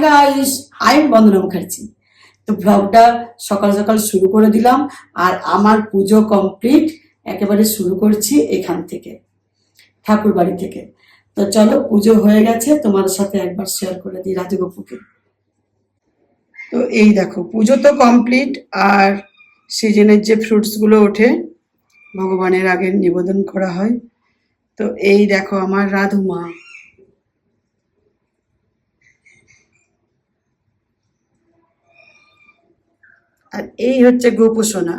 Guys, I am বন্দনা মুখার্জি। তো ব্লগটা সকাল সকাল শুরু করে দিলাম, আর আমার পুজো কমপ্লিট একেবারে শুরু করছি এখান থেকে, ঠাকুর বাড়ি থেকে। তো চলো, পুজো হয়ে গেছে, তোমার সাথে একবার শেয়ার করে দিই রাজগোপুকে। তো এই দেখো, পুজো তো কমপ্লিট, আর সিজনের যে ফ্রুটসগুলো ওঠে ভগবানের আগে নিবেদন করা হয়। তো এই দেখো আমার রাধু মা। আর এই হচ্ছে গোপুসোনা,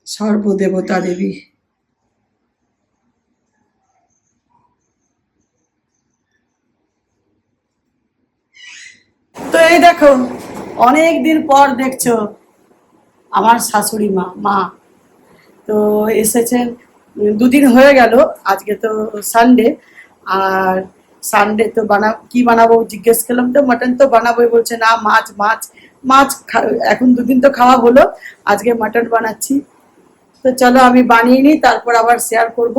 সর্বদেবতা দেবী। তো এই দেখো, অনেক দিন পর দেখছো আমার শাশুড়ি মা মা তো এসেছেন। দুদিন হয়ে গেল, আজকে তো সানডে। আর সানডে তো কি বানাবো জিজ্ঞেস করলাম, তো মাটন তো বানাবোই বলছে, না মাছ মাছ মাছ এখন দুদিন তো খাওয়া হলো, আজকে মাটন বানাচ্ছি। তো চলো আমি বানিয়ে নিই, তারপর আবার শেয়ার করব।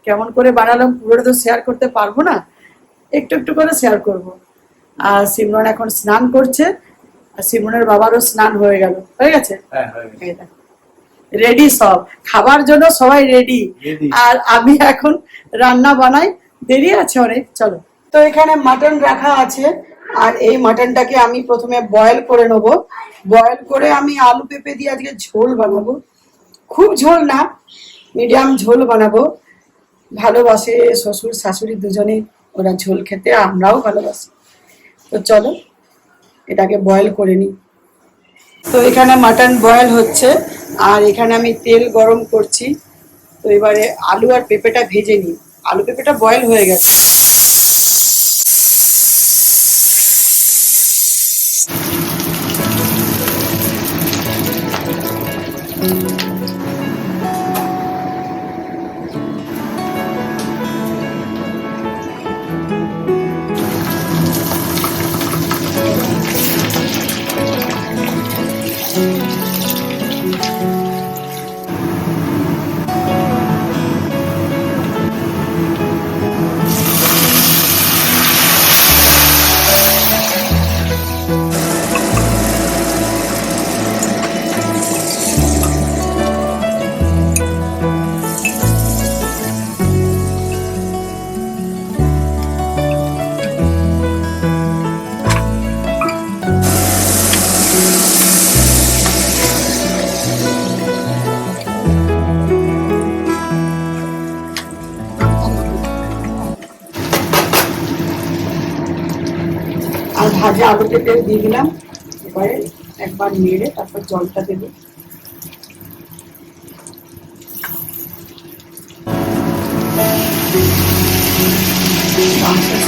কেমন করে বানালাম পুরোটা তো শেয়ার করতে পারবো না, একটু একটু করে শেয়ার করব। আর সিমরন এখন স্নান করছে, আর সিমরনের বাবারও স্নান হয়ে গেল, হয়ে গেছে। রেডি সব, খাবার জন্য সবাই রেডি। আর আমি এখন রান্না বানাই, দেরি আছে অনেক, চলো। তো এখানে মাটন রাখা আছে, আর এই মাটনটাকে আমি প্রথমে বয়েল করে নেবো। বয়েল করে আমি আলু পেঁপে দিয়ে আজকে ঝোল বানাবো, খুব ঝোল না, মিডিয়াম ঝোল বানাবো। ভালোবাসে শ্বশুর শাশুড়ি দুজনে ওরা ঝোল খেতে, আমরাও ভালোবাসি। তো চলো এটাকে বয়েল করে নিই। তো এখানে মাটন বয়েল হচ্ছে, আর এখানে আমি তেল গরম করছি। তো এবারে আলু আর পেঁপেটা ভেজে নিই। আলু পেঁপেটা বয়েল হয়ে গেছে। আর ভাজা আলু পেঁপে দিয়ে দিলাম। এবারে একবার নেড়ে তারপর জলটা দেবো।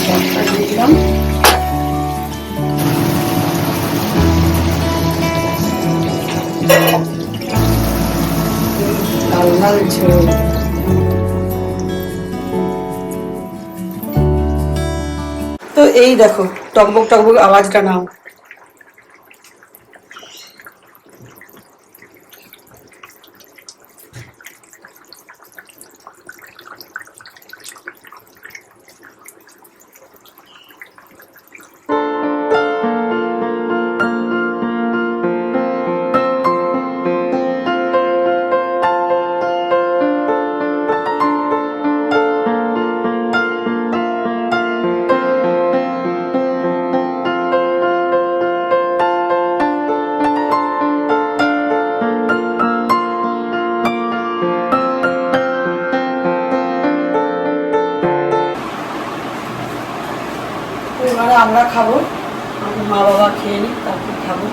জলটা দিয়ে দিলাম। লাল লাল ঝোল। তো এই দেখো, টকবক টকবক আওয়াজটা নাও। এবারে আমরা খাবো, আমার মা বাবা খেয়ে নিই, তারপর খাবো।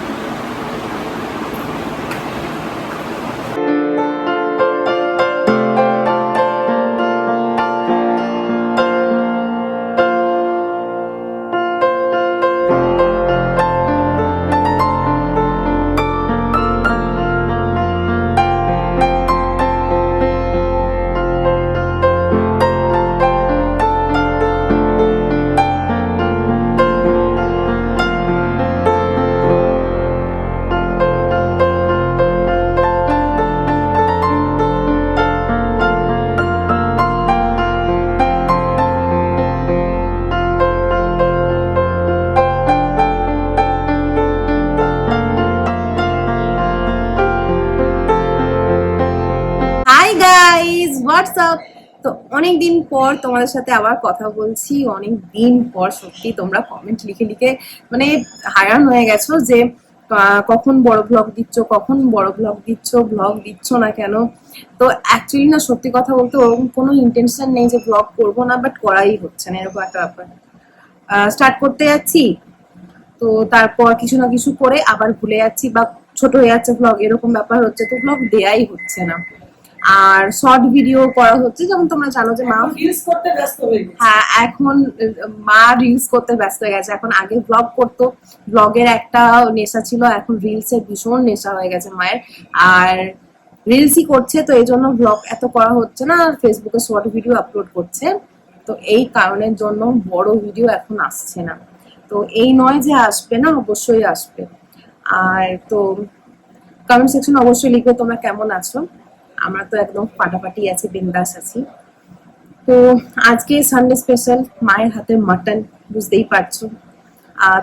হোয়াটসঅ্যাপ। তো অনেক দিন পর তোমাদের সাথে আবার কথা বলছি, অনেক দিন পর। সত্যি তোমরা কমেন্ট লিখে লিখে মানে হায়রান হয়ে গেছো যে কখন বড় ব্লগ দিচ্ছ, কখন বড় ব্লগ দিচ্ছ, ব্লগ দিচ্ছ না কেন। তো অ্যাকচুয়ালি না, সত্যি কথা বলতে ওরকম কোনো ইন্টেনশন নেই যে ব্লগ করবো না, বাট করাই হচ্ছে না, এরকম একটা ব্যাপার। স্টার্ট করতে যাচ্ছি, তো তারপর কিছু না কিছু করে আবার ভুলে যাচ্ছি বা ছোট হয়ে যাচ্ছে ব্লগ, এরকম ব্যাপার হচ্ছে, তো ব্লগ দেয়াই হচ্ছে না। আর শর্ট ভিডিও করা হচ্ছে, যেমন তোমরা জানো যে মা রিলস করতে ব্যস্ত হয়ে গেছে। হ্যাঁ, এখন মা রিলস করতে ব্যস্ত হয়ে গেছে। এখন আগে ব্লগ করতো, ব্লগের একটা নেশা ছিল, এখন রিলস এর ভীষণ নেশা হয়ে গেছে মায়ের। আর রিলসই করছে, তো এই জন্য ব্লগ এত করা হচ্ছে না, ফেসবুকে শর্ট ভিডিও আপলোড করছে। তো এই কারণের জন্য বড় ভিডিও এখন আসছে না। তো এই নয় যে আসবে না, অবশ্যই আসবে। আর তো কমেন্ট সেকশন অবশ্যই লিখবে তোমরা কেমন আছো। আমরা তো একদম ফাটাফাটি আছি, বিন্দাস আছি। তো আজকে সানডে স্পেশাল, মায়ের হাতে মাটন, বুঝতেই পারছো।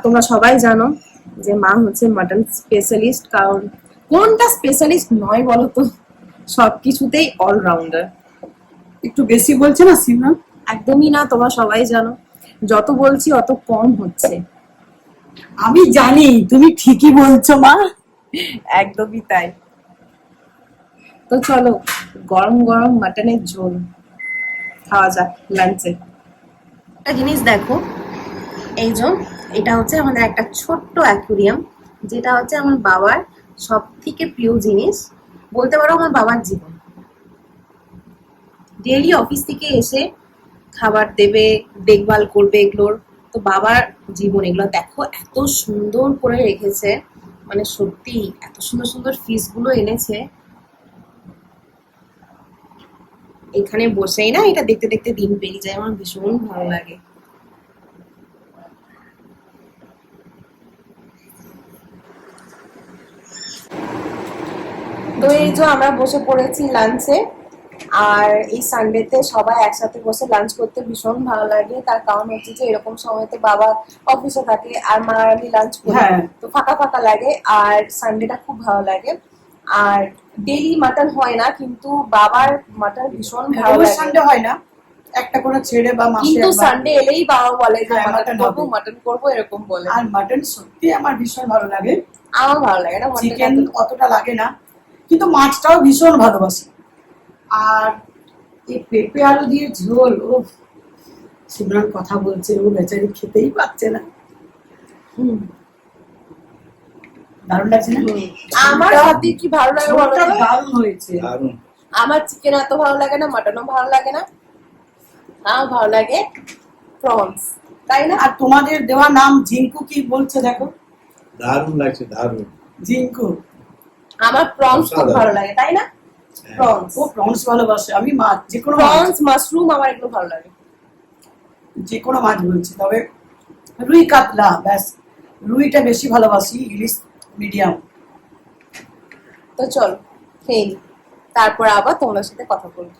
তোমরা সবাই জানো যে মা হচ্ছে মাটন স্পেশালিস্ট, কারণ কোনটা স্পেশালিস্ট নয় বলো তো, সবকিছুতেই অলরাউন্ডার। একটু বেশি বলছে না সিমরান? একদমই না, তোমরা সবাই জানো, যত বলছি অত কম হচ্ছে। আমি জানি তুমি ঠিকই বলছো মা। একদমই তাই। তো চলো, গরম গরম মাটনের ঝোল খাওয়া যাক লাঞ্চে। একটা জিনিস দেখো, এই যে এটা হচ্ছে আমাদের একটা ছোট্ট অ্যাকুরিয়াম, যেটা হচ্ছে আমার বাবার সব থেকে প্রিয় জিনিস, বলতে পারো আমার বাবার জীবন। ডেইলি অফিস থেকে এসে খাবার দেবে, দেখভাল করবে এগুলোর, তো বাবার জীবন এগুলো। দেখো এত সুন্দর করে রেখেছে, মানে সত্যি এত সুন্দর সুন্দর ফিশ গুলো এনেছে। এখানে বসেই না এটা দেখতে দেখতে দিন পেরিয়ে যায়, আমার ভীষণ ভালো লাগে। তো এই যে আমরা বসে পড়েছি লাঞ্চে। আর এই সানডেতে সবাই একসাথে বসে লাঞ্চ করতে ভীষণ ভালো লাগে, তার কারণ হচ্ছে যে এরকম সময়তে বাবা অফিসে থাকে আর মা আর আমি লাঞ্চ করি, তো ফাঁকা ফাঁকা লাগে, আর সানডেটা খুব ভালো লাগে। আর ডেইলি মাটন হয় না, কিন্তু বাবার মাটন ভীষণ ভালো লাগে। সানডে হয় না, একটা করে ছেড়ে বা মাসে কিন্তু সানডে এলেই বাবা বলে যে হ্যাঁ, মাটন mutton করবো, হবে। মাটন করবো, এরকম বলে। আর মাটন সত্যি আমার ভীষণ ভালো লাগে। আমার ভালো লাগে না, চিকেন অতটা লাগে না, কিন্তু মাছটাও ভীষণ ভালোবাসি। আর এই পেঁপে আলু দিয়ে ঝোল, ও সিমরান কথা বলছে, ও বেচারি খেতেই পাচ্ছে না। দারুণ লাগছে না? আমার হাতে কি ভালো লাগে বলো তো? দারুণ হয়েছে। আমার চিকেন এত ভালো লাগে না, মাটনও ভালো লাগে না, আমার ভালো লাগে প্রনস, তাই না? আর তোমাদের দেওয়া নাম জিঙ্কু কি বলছে দেখো, দারুণ লাগছে, দারুণ। জিঙ্কু। আমার প্রনস খুব ভালো লাগে, তাই না? প্রনস, ও প্রনস ভালোবাসে। আমি মাছ, যে কোনো প্রনস, মাশরুম, আমার এগুলো ভালো লাগে। যে কোনো মাছ বলছি, তবে রুই কাতলা, ব্যাস রুইটা বেশি ভালোবাসি, ইলিশ মিডিয়াম। তো চল খেয়ে নি, তারপর আবার তোমার সাথে কথা বলবো।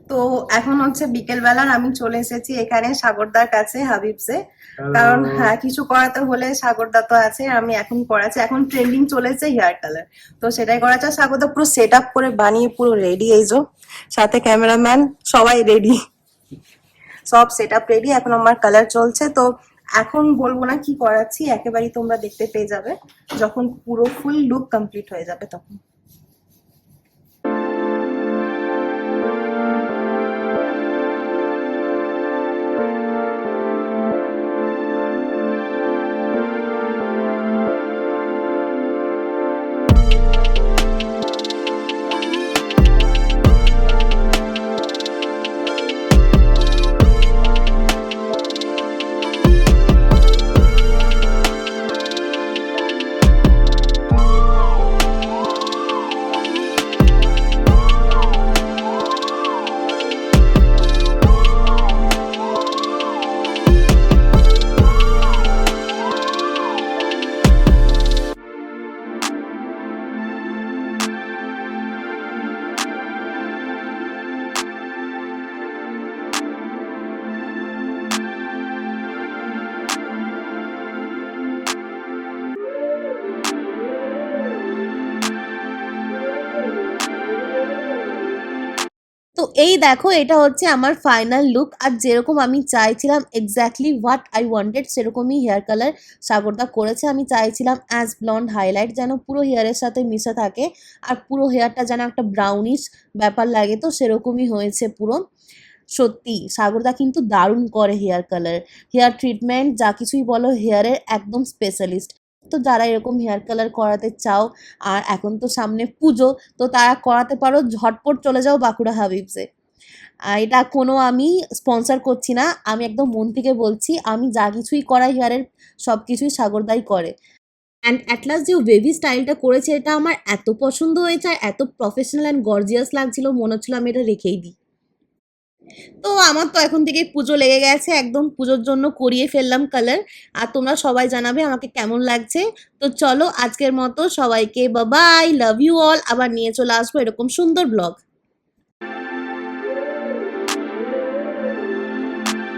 তো এখন হচ্ছে বিকেল বেলার, আমি চলে এসেছি এখানে সাগরদার কাছে, হাবিবসে। কারণ হ্যাঁ, কিছু করাতে হলে সাগরদা তো আছে, আমি এখন করাচ্ছি, এখন ট্রেন্ডিং চলেছে হেয়ার কালার, তো সেটাই করাচ্ছে। সাগরদা পুরো সেট আপ করে বানিয়ে পুরো রেডি, এই যে সাথে ক্যামেরাম্যান সবাই রেডি, সব সেট আপ রেডি। এখন আমার কালার চলছে, তো এখন বলবো না কি করাচ্ছি, একেবারেই তোমরা দেখতে পেয়ে যাবে যখন পুরো ফুল লুক কমপ্লিট হয়ে যাবে তখন। এই দেখো এটা হচ্ছে আমার ফাইনাল লুক, আর যেরকম আমি চাইছিলাম এক্স্যাক্টলি হোয়াট আই ওয়ান্টেড সেরকমই হেয়ার কালার সাগরদা করেছে। আমি চাইছিলাম অ্যাজ ব্লন্ড হাইলাইট যেন পুরো হেয়ারের সাথে মিশে থাকে আর পুরো হেয়ারটা যেন একটা ব্রাউনিশ ব্যাপার লাগে, তো সেরকমই হয়েছে পুরো। সত্যি সাগরদা কিন্তু দারুণ করে হেয়ার কালার, হেয়ার ট্রিটমেন্ট যা কিছুই বলো হেয়ারের একদম স্পেশালিস্ট। তো যারা এরকম হেয়ার কালার করাতে চাও, আর এখন তো সামনে পুজো, তো তারা করাতে পারো, ঝটপট চলে যাও বাঁকুড়া হাবিবসে। এটা কোনো আমি স্পন্সর করছি না, আমি একদম মন থেকে বলছি, আমি যা কিছুই করাই হেয়ারের সব কিছুই সাগরদাই করে। অ্যান্ড অ্যাট লাস্ট যে বেবি স্টাইলটা করেছে এটা আমার এত পছন্দ হয়েছে আর এত প্রফেশনাল অ্যান্ড গর্জিয়াস লাগছিল, মনে হচ্ছিল আমি এটা রেখেই দিই। তো আমার তো এখন থেকে পুজো লেগে গেছে, একদম পুজোর জন্য করিয়ে ফেললাম কালার। আর তোমরা সবাই জানাবে আমাকে কেমন লাগছে। তো চলো আজকের মতো সবাইকে bye bye, love you all, আবার নিয়ে চলে আসবো এরকম সুন্দর ব্লগ।